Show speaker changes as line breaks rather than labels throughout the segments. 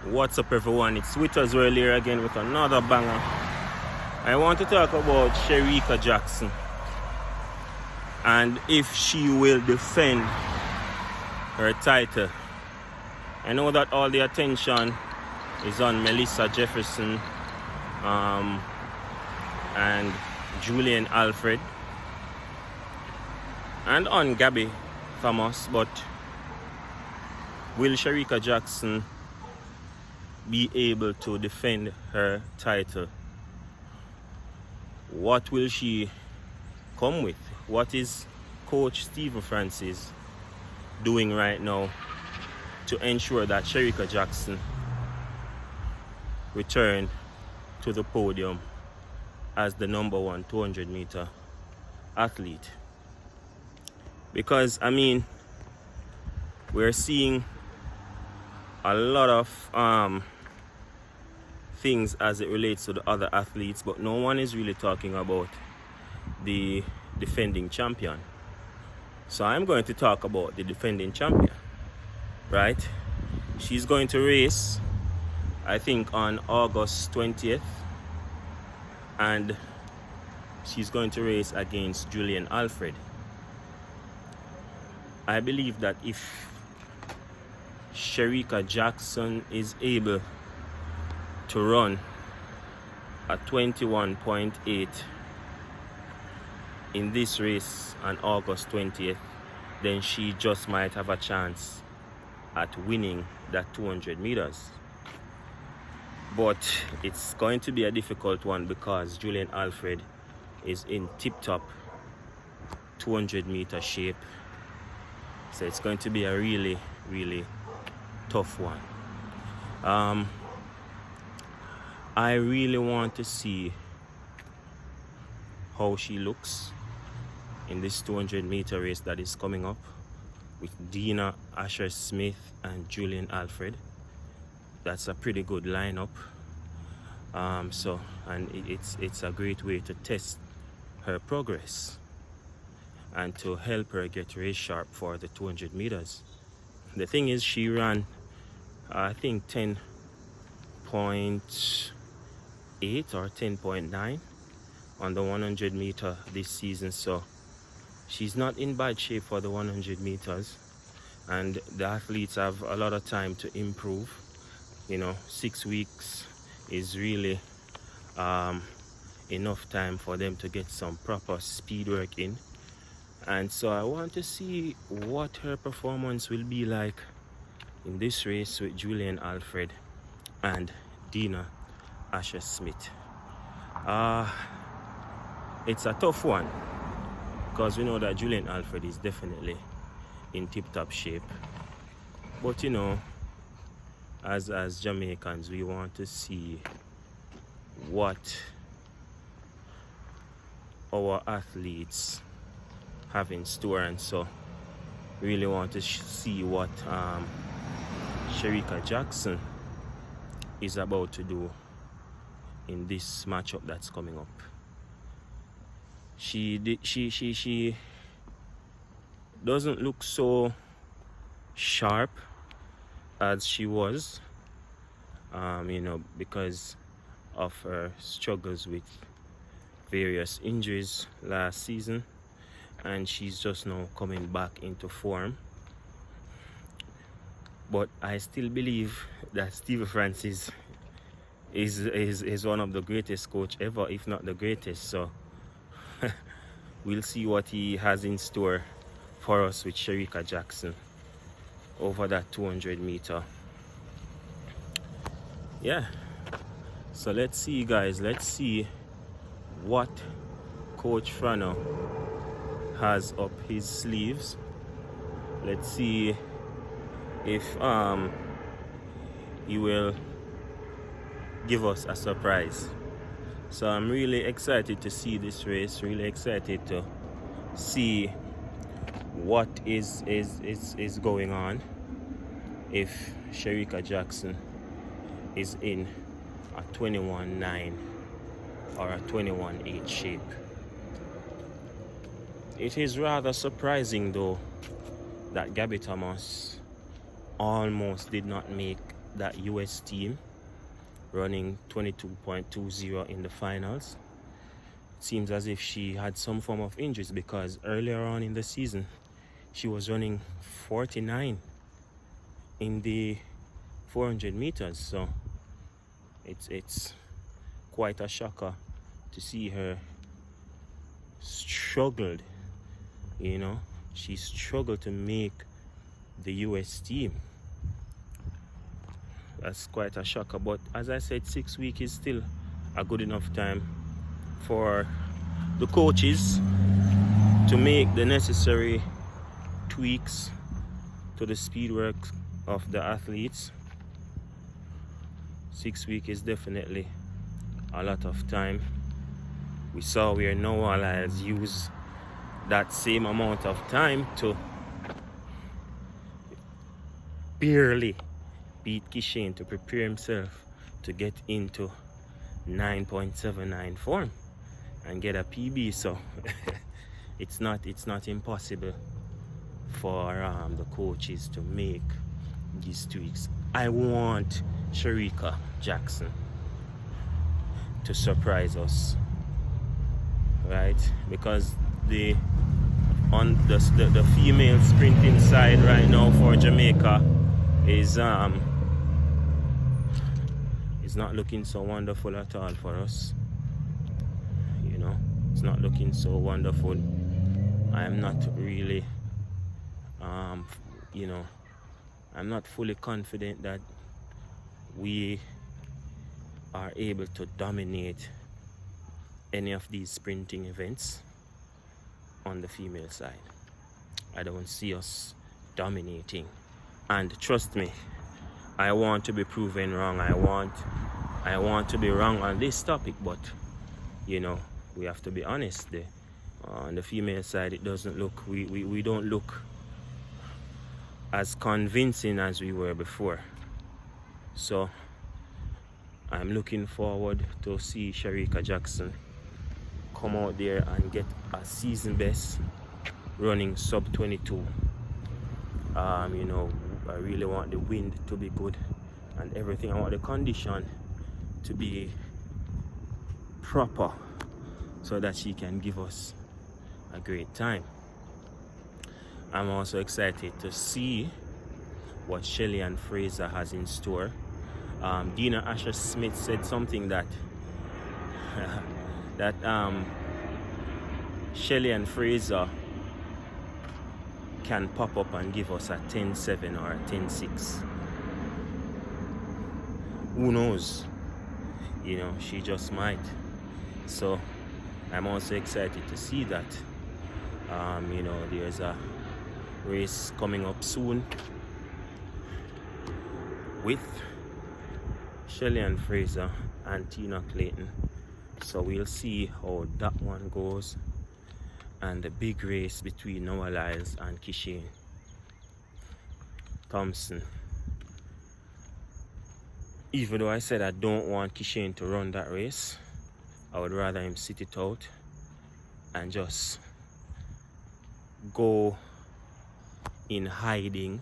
What's up, everyone? It's Witters here again with another banger. I want to talk about Shericka Jackson and if she will defend her title. I know that all the attention is on Melissa Jefferson and Julian Alfred and on Gabby Thomas, but will Shericka Jackson be able to defend her title? What will she come with? What is Coach Stephen Francis doing right now to ensure that Shericka Jackson return to the podium as the number one 200-meter athlete? Because I mean, we're seeing a lot of things as it relates to the other athletes, but no one is really talking about the defending champion. So I'm going to talk about the defending champion, right? She's going to race, I think, on August 20th, and she's going to race against Julian Alfred. I believe that if Shericka Jackson is able to run a 21.8 in this race on August 20th, then she just might have a chance at winning that 200 meters. But it's going to be a difficult one because Julian Alfred is in tip-top 200-meter shape. So it's going to be a really, really tough one. I really want to see how she looks in this 200-meter race that is coming up with Dina Asher-Smith and Julian Alfred. That's a pretty good lineup. It's a great way to test her progress and to help her get race sharp for the 200 meters. The thing is, she ran I think 10.8 or 10.9 on the 100 meter this season, so she's not in bad shape for the 100 meters, and the athletes have a lot of time to improve. 6 weeks is really enough time for them to get some proper speed work in, and so I want to see what her performance will be like in this race with Julian Alfred and Dina Asher-Smith. It's a tough one because we know that Julian Alfred is definitely in tip-top shape, but as Jamaicans, we want to see what our athletes have in store, and so really want to see what Shericka Jackson is about to do in this matchup that's coming up. She doesn't look so sharp as she was, because of her struggles with various injuries last season, and she's just now coming back into form. But I still believe that Stephen Francis is one of the greatest coach ever, if not the greatest. So we'll see what he has in store for us with Shericka Jackson over that 200 meter. Yeah, so let's see, guys. Let's see what Coach Frano has up his sleeves. Let's see if he will give us a surprise. So I'm really excited to see this race, really excited to see what is going on if Shericka Jackson is in a 21.9 or a 21.8 shape. It is rather surprising though that Gabby Thomas almost did not make that US team, running 22.20 in the finals. It seems as if she had some form of injuries, because earlier on in the season she was running 49 in the 400 meters. So it's quite a shocker to see her struggled. You know, she struggled to make the US team. That's quite a shocker. But as I said, 6 weeks is still a good enough time for the coaches to make the necessary tweaks to the speed work of the athletes. 6 weeks is definitely a lot of time. We saw where Noah Lyles used that same amount of time to barely beat Kishane to prepare himself to get into 9.79 form and get a PB. So it's not impossible for the coaches to make these tweaks. I want Shericka Jackson to surprise us, right? Because on the female sprinting side right now for Jamaica is not looking so wonderful at all for us. You know, it's not looking so wonderful. I am not really you know, I'm not fully confident that we are able to dominate any of these sprinting events on the female side. I don't see us dominating, and trust me, I want to be proven wrong. I want to be wrong on this topic, but you know, we have to be honest. On the female side, it doesn't look, we don't look as convincing as we were before. So I'm looking forward to see Shericka Jackson come out there and get a season best running sub 22. You know, I really want the wind to be good and everything. I want the condition to be proper so that she can give us a great time. I'm also excited to see what Shelly and Fraser has in store. Dina Asher Smith said something that that Shelly and Fraser can pop up and give us a 10-7 or a 10-6. Who knows? You know, she just might. So I'm also excited to see that. You know, there's a race coming up soon with Shelly and Fraser and Tina Clayton. So we'll see how that one goes. And the big race between Noah Lyles and Kishane Thompson. Even though I said I don't want Kishane to run that race, I would rather him sit it out and just go in hiding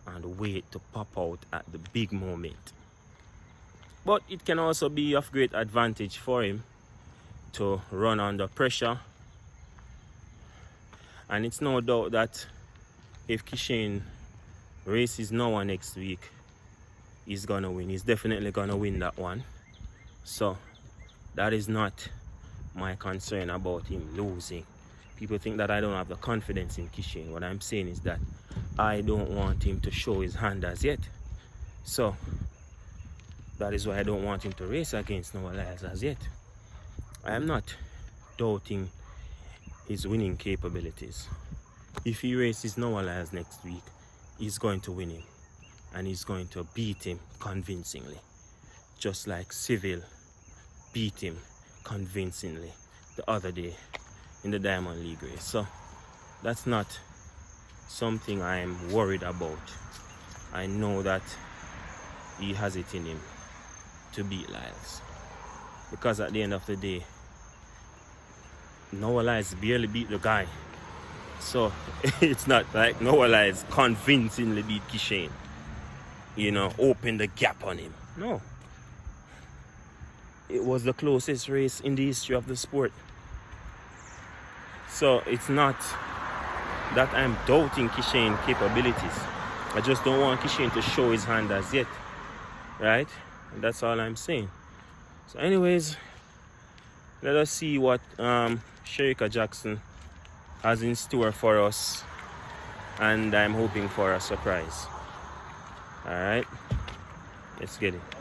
and wait to pop out at the big moment. But it can also be of great advantage for him to run under pressure. And it's no doubt that if Kishane races Noah next week, he's gonna win. He's definitely gonna win that one. So that is not my concern about him losing. People think that I don't have the confidence in Kishane. What I'm saying is that I don't want him to show his hand as yet. So that is why I don't want him to race against Noah Lyles as yet. I am not doubting his winning capabilities. If he races Noah Lyles next week, he's going to win him. And he's going to beat him convincingly. Just like Civil beat him convincingly the other day in the Diamond League race. So that's not something I'm worried about. I know that he has it in him to beat Lyles. Because at the end of the day, Noah Lyles barely beat the guy. So it's not like Noah Lyles convincingly beat Kishane. you know, open the gap on him. No. It was the closest race in the history of the sport. So it's not that I'm doubting Kishane's capabilities. I just don't want Kishane to show his hand as yet. Right? And that's all I'm saying. So anyways, let us see what Shericka Jackson has in store for us. And I'm hoping for a surprise. Alright? Let's get it.